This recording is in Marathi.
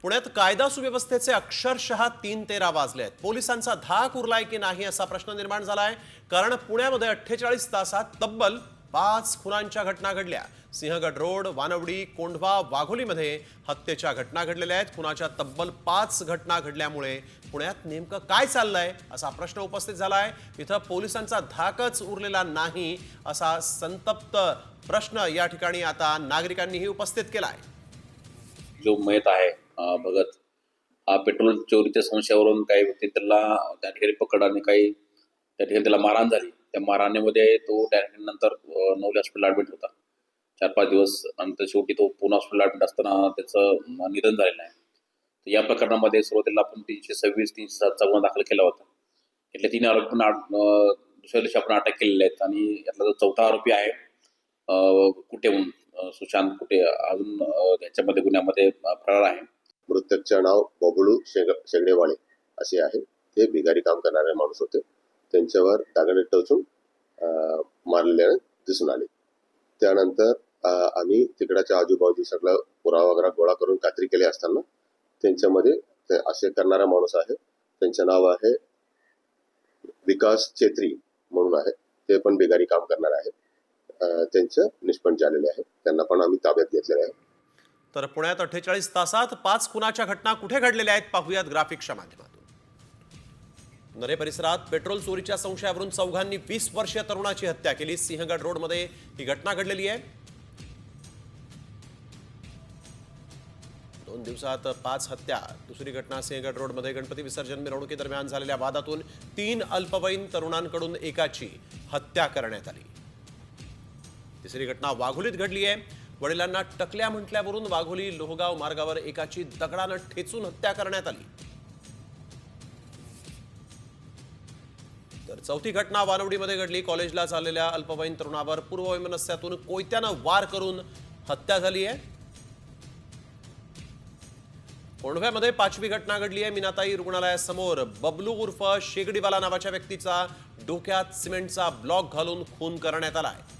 पुण्यात कायदा सुव्यवस्थेचे अक्षरशः 3:13 वाजले आहेत. पोलिसांचा धाक उरलाय की नाही असा प्रश्न निर्माण झालाय. कारण पुण्यामध्ये 48 तासात तब्बल 5 खुनांच्या घटना घडल्या. सिंहगड रोड, वानवडी, कोंढवा, वाघोलीमध्ये हत्येच्या घटना घडलेल्या आहेत. खुनाच्या तब्बल 5 घटना घडल्यामुळे पुण्यात नेमकं काय चाललंय असा प्रश्न उपस्थित झालाय. इथं पोलिसांचा धाकच उरलेला नाही असा संतप्त प्रश्न या ठिकाणी आता नागरिकांनीही उपस्थित केलाय. जो मयत आहे भगत हा पेट्रोल चोरीच्या संशयावरून काही व्यक्ती त्याला त्या ठिकाणी पकड आणि काही त्या ठिकाणी त्याला मारहाण झाली. त्या मारहाणीमध्ये तो त्या नंतर नवले हॉस्पिटल ॲडमिट होता 4-5 दिवस. नंतर शेवटी तो पुणे हॉस्पिटल ॲडमिट असताना त्याचं निधन झालेलं आहे. तर या प्रकरणामध्ये सुरुवातीला आपण 326, 307चा गुन्हा दाखल केला होता. यातले 3 आरोपी पण दुसऱ्या दिवशी आपण अटक केलेले आहेत आणि यातला जो 4था आरोपी आहे कुठेहून सुशांत कुठे अजून त्याच्यामध्ये गुन्ह्यामध्ये फरार आहे. मृतकचे नाव बबलू शेगडेवाळे असे आहे. ते बिगारी काम करणारे माणूस होते. त्यांच्यावर दागाने टोचून मारलेल्याने दिसून आले. त्यानंतर आम्ही तिकडाच्या आजूबाजू सगळं पुरावा वगैरे गोळा करून खात्री केली असताना त्यांच्यामध्ये असे करणारा माणूस आहे. त्यांचे नाव आहे विकास चेत्री म्हणून आहे. ते पण बिगारी काम करणारे आहेत. त्यांचं निष्पन्न झालेले आहे. त्यांना पण आम्ही ताब्यात घेतलेले आहे. तर पुण्यात 48 तासात 5 खुनाच्या घटना कुठे घडलेल्या आहेत पाहूयात ग्राफिक्सच्या माध्यमातून. नरे परिसरात पेट्रोल चोरीच्या संशयावरून चौघांनी 20 वर्षीय तरुणाची हत्या केली. सिंहगड रोडमध्ये ही घटना घडलेली आहे. 2 दिवसात 5 हत्या. दुसरी घटना सिंहगड रोडमध्ये गणपती विसर्जन मिरवणुकीदरम्यान झालेल्या वादातून 3 अल्पवयीन तरुणांकडून एकाची हत्या करण्यात आली. तिसरी घटना वाघोलीत घडली आहे. वडिलांना टकल्या म्हटल्यावरून वाघोली लोहगाव मार्गावर एकाची दगडानं ठेचून हत्या करण्यात आली. तर चौथी घटना वानवडीमध्ये घडली. कॉलेजला चाललेल्या अल्पवयीन तरुणावर पूर्ववैमनस्यातून कोयत्यानं वार करून हत्या झाली आहे. कोंढव्यामध्ये 5वी घटना घडली आहे. मीनाताई रुग्णालयासमोर बबलू उर्फ शेगडीवाला नावाच्या व्यक्तीचा डोक्यात सिमेंटचा ब्लॉक घालून खून करण्यात आला आहे.